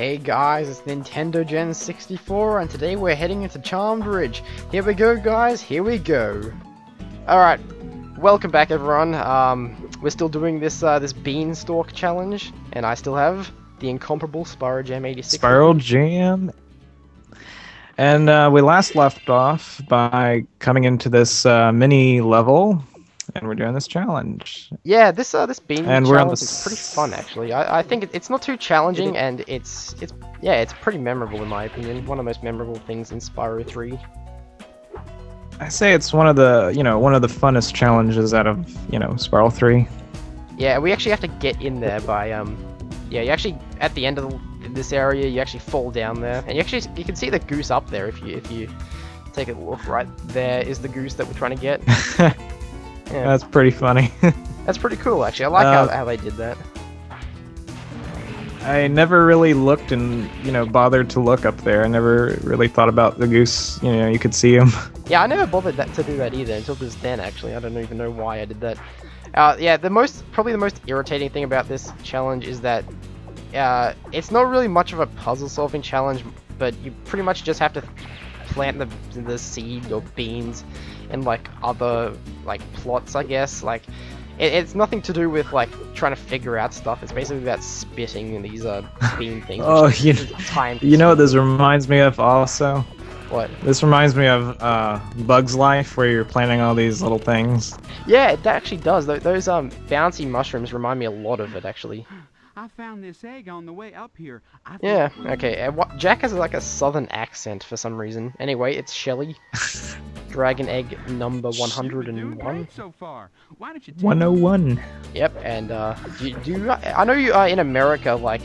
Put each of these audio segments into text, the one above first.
Hey guys, it's Nintendo Gen 64 and today we're heading into Charmed Ridge. Here we go guys, here we go. Alright, welcome back everyone. We're still doing this this Beanstalk challenge and I still have the incomparable Spyro Jam 86. Spyro Jam. And we last left off by coming into this mini level, and we're doing this challenge. Yeah, this Bean and challenge is pretty fun actually. I think it's not too challenging and it's pretty memorable in my opinion. One of the most memorable things in Spyro 3. I say it's one of the funnest challenges out of Spyro 3. Yeah, we actually have to get in there by yeah, you actually at the end of this area you actually fall down there, and you can see the goose up there if you take a look. Right there is the goose that we're trying to get. Yeah. That's pretty funny. That's pretty cool actually. I like how they did that. I never really looked and bothered to look up there. I never really thought about the goose. You could see him. Yeah, I never bothered to do that either until just then actually. I don't even know why I did that. Yeah, probably the most irritating thing about this challenge is that it's not really much of a puzzle-solving challenge, but you pretty much just have to plant the seed or beans in like other like plots, I guess. Like it's nothing to do with like trying to figure out stuff. It's basically about spitting these bean things. Oh, you know what this reminds me of also? What? This reminds me of Bug's Life, where you're planting all these little things. Yeah, it actually does. Those bouncy mushrooms remind me a lot of it, actually. I found this egg on the way up here. Yeah, okay. Jack has like a southern accent for some reason. Anyway, it's Shelly. Dragon egg number 101. So far. Why don't you 101. Yep, and I know you are in America, like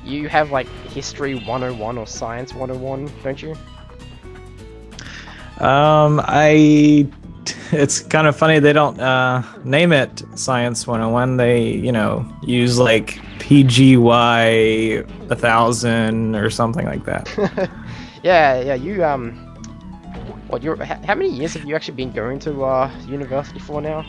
you have like history 101 or science 101, don't you? It's kind of funny they don't name it Science 101. They, use like PGY 1000 or something like that. Yeah, you how many years have you actually been going to university for now?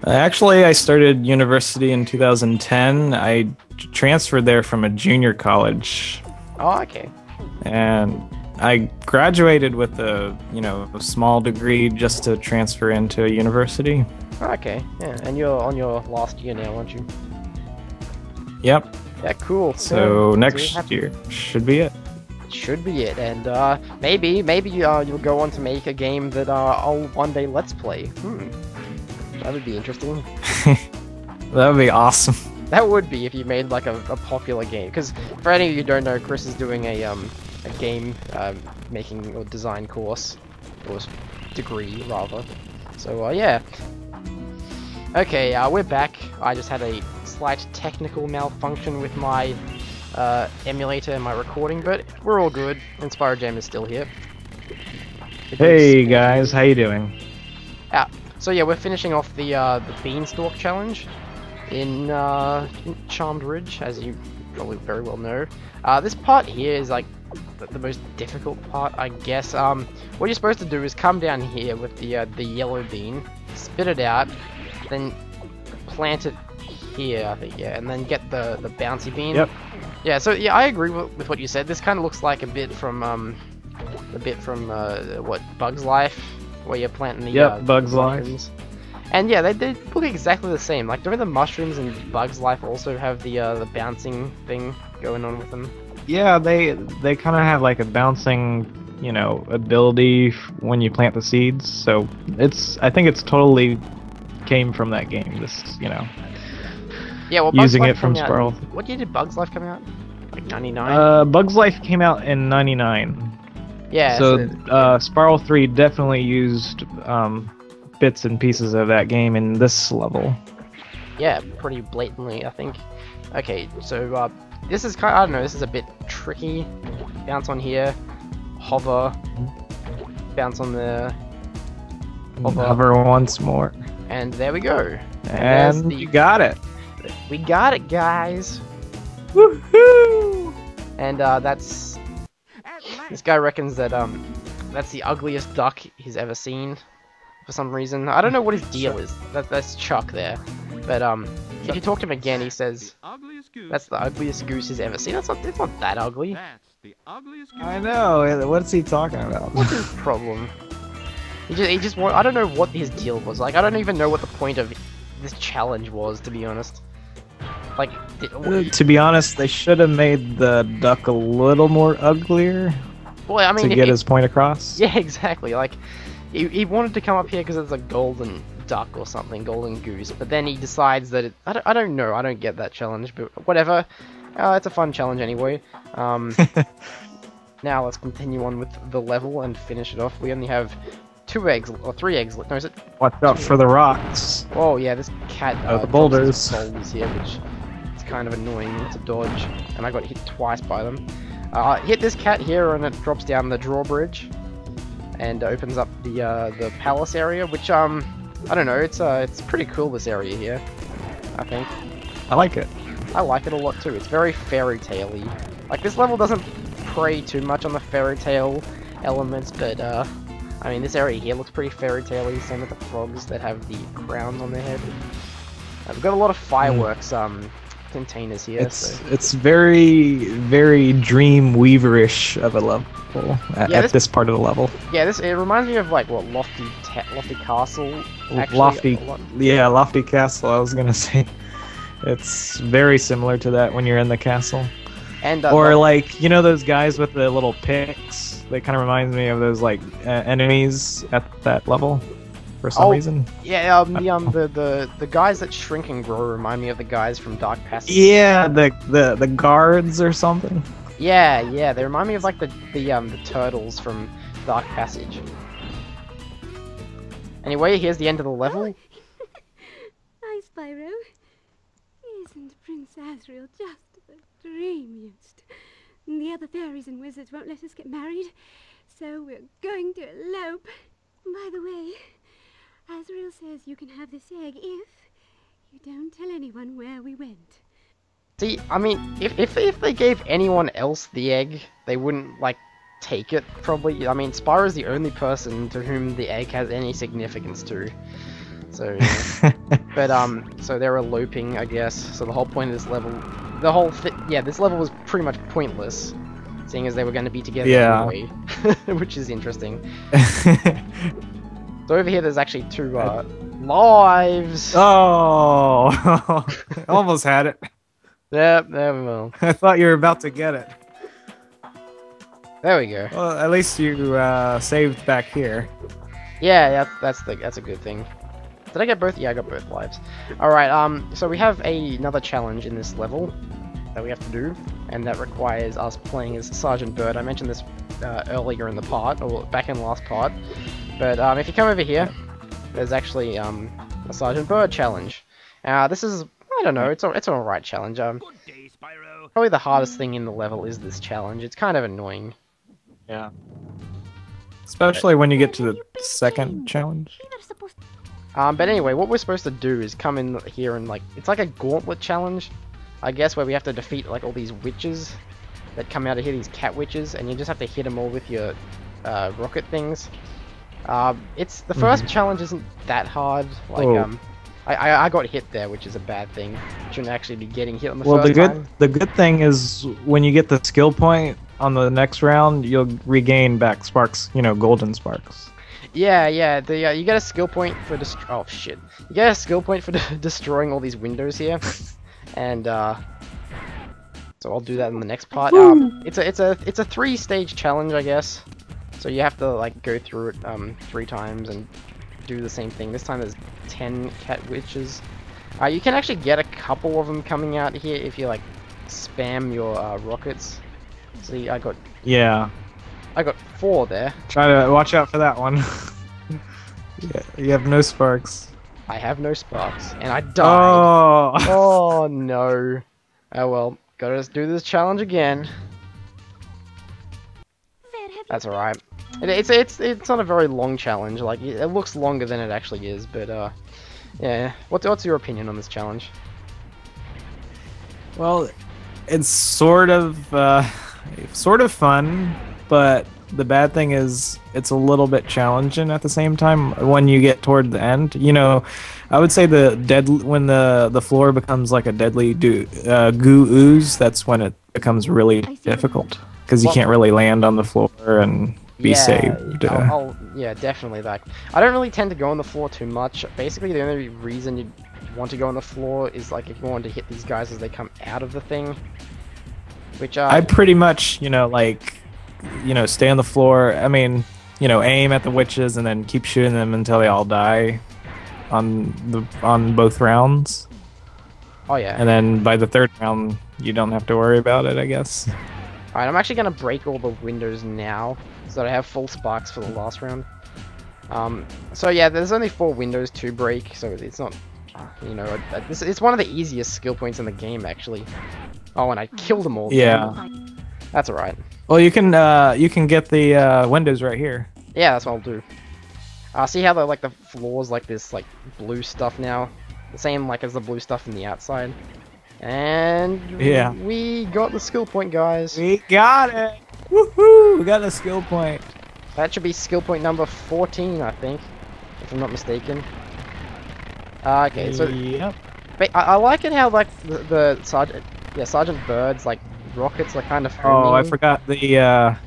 Actually, I started university in 2010. I transferred there from a junior college. Oh, okay. And I graduated with a small degree just to transfer into a university. Okay, yeah, and you're on your last year now, aren't you? Yep. Yeah, cool. So next year should be it. Should be it, and maybe you'll go on to make a game that I'll one day let's play. That would be interesting. That would be awesome. That would be if you made like a popular game. Because for any of you who don't know, Chris is doing a game making or design course, or degree rather. So yeah. Okay, we're back. I just had a slight technical malfunction with my emulator and my recording, but we're all good. And Spyro Jam is still here. Hey guys, how you doing? So yeah, we're finishing off the Beanstalk challenge in Charmed Ridge, as you probably very well know. This part here is like the most difficult part, I guess. What you're supposed to do is come down here with the yellow bean, spit it out, then plant it here, I think, yeah, and then get the bouncy bean. Yep. Yeah, so yeah, I agree with what you said. This kind of looks like a bit from what, Bug's Life, where you're planting the Bug's mushrooms. Life. And yeah, they look exactly the same. Like, don't the mushrooms in Bug's Life also have the bouncing thing going on with them? Yeah, they kind of have like a bouncing, ability when you plant the seeds. So I think it's totally came from that game. Yeah, well, using it from Spyro. What year did Bug's Life come out? Like 99? Bug's Life came out in 99. Yeah. So Spyro 3 definitely used bits and pieces of that game in this level. Yeah, pretty blatantly, I think. Okay, so this is kind of, I don't know, this is a bit tricky. Bounce on here, hover, bounce on there, hover once more. And there we go. And you got it. We got it, guys. Woohoo! And this guy reckons that that's the ugliest duck he's ever seen for some reason. I don't know what his deal is. That's Chuck there. But if you talk to him again, he says, The ugliest goose. "That's the ugliest goose he's ever seen." It's not that ugly. That's the ugliest goose. I know. What's he talking about? What's his problem? He just I don't know what his deal was. Like, I don't even know what the point of this challenge was, to be honest. Like, To be honest, they should have made the duck a little more uglier well, I mean, to get his point across. Yeah, exactly. Like, he wanted to come up here because it's a golden duck or something, golden goose. But then he decides that I don't know. I don't get that challenge, but whatever. It's a fun challenge anyway. Now let's continue on with the level and finish it off. We only have 2 eggs or 3 eggs. No, is it? Watch out for the rocks. Oh yeah, this cat. The drops boulders. his boulders here, which is kind of annoying to dodge, and I got hit twice by them. Hit this cat here, and it drops down the drawbridge, and opens up the palace area, which I don't know. It's pretty cool, this area here. I think I like it. I like it a lot too. It's very fairy tale-y. Like, this level doesn't prey too much on the fairy tale elements, but I mean, this area here looks pretty fairy tale-y. Same with the frogs that have the crowns on their head. We've got a lot of fireworks containers here. It's very, very dream weaverish of a level at this part of the level. Yeah, it reminds me of, like, what, Lofty Castle. Actually, Lofty Castle. I was gonna say, it's very similar to that when you're in the castle. And or like, you know, those guys with the little picks. They kind of remind me of those like enemies at that level for some reason. Yeah, the guys that shrink and grow remind me of the guys from Dark Passage. Yeah, the guards or something. Yeah, they remind me of like the turtles from Dark Passage. Anyway, here's the end of the level. Hi, Spyro. Isn't Prince Asriel just the dreamiest? The other fairies and wizards won't let us get married, so we're going to elope. By the way, Asriel says you can have this egg if you don't tell anyone where we went. See, I mean, if they gave anyone else the egg, they wouldn't, like, take it, probably. I mean, Spyro's the only person to whom the egg has any significance to. So, yeah. But, so they're eloping, I guess. So the whole point of this level, this level was pretty much pointless, seeing as they were going to be together anyway, which is interesting. So over here, there's actually 2 lives. Oh, almost had it. Yep, there we go. I thought you were about to get it. There we go. Well, at least you saved back here. Yeah, that's a good thing. Did I get both? Yeah, I got both lives. Alright, so we have another challenge in this level that we have to do, and that requires us playing as Sergeant Bird. I mentioned this earlier in the part, or back in the last part, but if you come over here, there's actually a Sergeant Bird challenge. This is, I don't know, it's an alright challenge. Good day, Spyro. Probably the hardest thing in the level is this challenge. It's kind of annoying. Yeah. Especially when you get to the second challenge. But anyway, what we're supposed to do is come in here and, like, it's like a gauntlet challenge, I guess, where we have to defeat, like, all these witches that come out of here, these cat witches, and you just have to hit them all with your rocket things. It's the first challenge isn't that hard. Like, I got hit there, which is a bad thing. Shouldn't actually be getting hit on the first time. The good thing is when you get the skill point on the next round, you'll regain back sparks, you know, golden sparks. Yeah. You get a skill point for You get a skill point for destroying all these windows here, and so I'll do that in the next part. It's a 3-stage challenge, I guess. So you have to, like, go through it 3 times and do the same thing. This time there's 10 cat witches. You can actually get a couple of them coming out here if you, like, spam your rockets. See, I got 4 there. Try to watch out for that one. Yeah, you have no sparks. I have no sparks, and I died. Oh no. Oh well, gotta do this challenge again. That's alright. It's not a very long challenge. Like, it looks longer than it actually is, but yeah. What's your opinion on this challenge? Well, it's sort of fun, but The bad thing is it's a little bit challenging at the same time when you get toward the end. You know, I would say when the floor becomes like a deadly goo ooze, that's when it becomes really difficult because you can't really land on the floor and be saved. Yeah, definitely that. I don't really tend to go on the floor too much. Basically, the only reason you want to go on the floor is like if you want to hit these guys as they come out of the thing. Which I pretty much, stay on the floor. I mean, aim at the witches and then keep shooting them until they all die on both rounds. Oh yeah. And then by the third round, you don't have to worry about it, I guess. Alright, I'm actually gonna break all the windows now so that I have full sparks for the last round. So yeah, there's only 4 windows to break, so it's not, it's one of the easiest skill points in the game actually. Oh, and I killed them all. Yeah. That's alright. Well, you can get the windows right here. Yeah, that's what I'll do. See how the floors like this blue stuff now, the same as the blue stuff in the outside. And yeah, we got the skill point, guys. We got it. Woohoo! We got a skill point. That should be skill point number 14, I think, if I'm not mistaken. Okay, so yep. I like it how the Sergeant Bird's rockets are kind of homing. Oh, I forgot the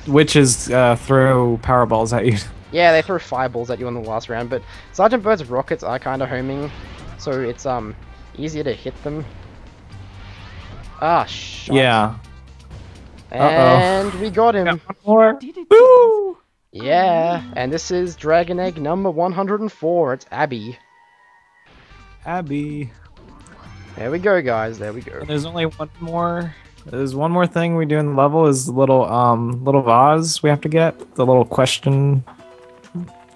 witches throw power balls at you. Yeah, they throw fireballs at you in the last round, but Sergeant Bird's rockets are kind of homing, so it's easier to hit them. Ah, shit. Yeah. And we got him. Got one more. Woo! Yeah, and this is Dragon Egg number 104. It's Abby. Abby. There we go, guys. There we go. And there's only one more. There's one more thing we do in the level is the little vase we have to get. The little question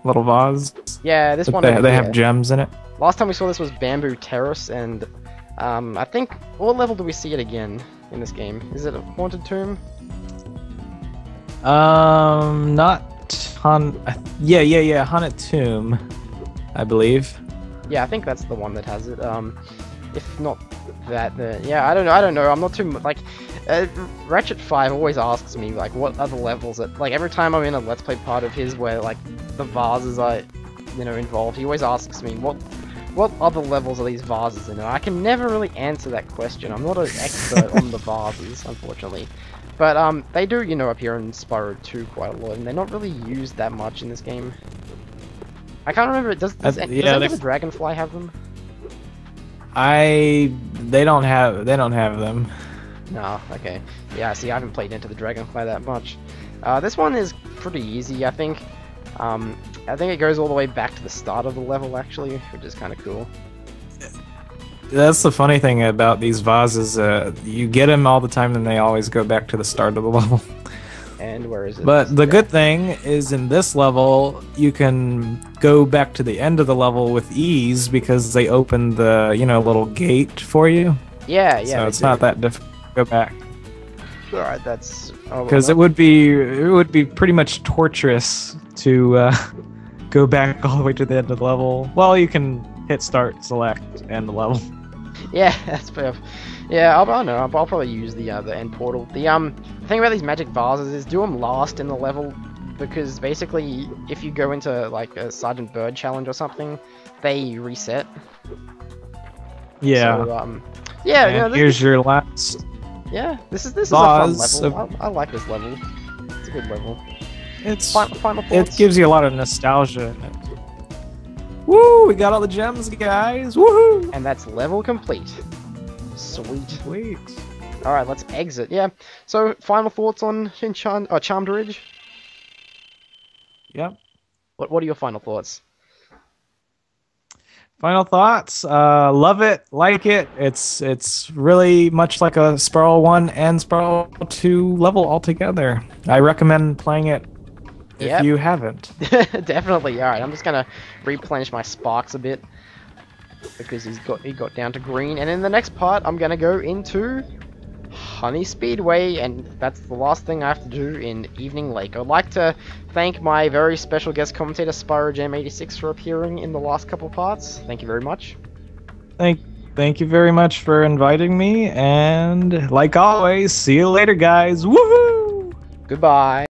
little vase. Yeah, this one. They have gems in it. Last time we saw this was Bamboo Terrace, and I think what level do we see it again in this game? Is it a haunted tomb? Not yeah, haunted tomb, I believe. Yeah, I think that's the one that has it. If not that, then yeah, I don't know. I'm not too Ratchet 5 always asks me what other levels that every time I'm in a Let's Play part of his where the vases are involved. He always asks me what other levels are these vases in, and I can never really answer that question. I'm not an expert on the vases, unfortunately. But they do appear in Spyro 2 quite a lot, and they're not really used that much in this game. I can't remember. Does any of the Dragonfly have them? They don't have them. No, okay. Yeah, see, I haven't played into the Dragonfly that much. This one is pretty easy, I think. I think it goes all the way back to the start of the level, actually, which is kind of cool. That's the funny thing about these vases. You get them all the time, and they always go back to the start of the level. And where is it? But the good thing is in this level, you can go back to the end of the level with ease because they open the, little gate for you. Yeah. So it's not that difficult to go back. Alright, that's... Because it would be pretty much torturous to go back all the way to the end of the level. Well, you can hit start, select, end the level. Yeah, that's fair. Yeah, I don't know. I'll probably use the end portal. The thing about these magic vases is do them last in the level, because basically if you go into a Sergeant Bird challenge or something, they reset. Yeah. So, yeah. Here's your last. Yeah, this is a fun level. I like this level. It's a good level. It's final thoughts? It gives you a lot of nostalgia in it. Woo! We got all the gems, guys. Woohoo! And that's level complete. Sweet. Alright, let's exit. Yeah. So, final thoughts on Charmed Ridge? Yep. What are your final thoughts? Final thoughts. Love it. Like it. It's really much like a Spyro 1 and Spyro 2 level altogether. I recommend playing it if you haven't. Definitely. Alright, I'm just gonna replenish my sparks a bit, because he got down to green, and in the next part I'm gonna go into Honey Speedway, and that's the last thing I have to do in Evening Lake. I'd like to thank my very special guest commentator SpyroJam86 for appearing in the last couple parts. Thank you very much. Thank you very much for inviting me, and like always, see you later, guys. Woohoo! Goodbye.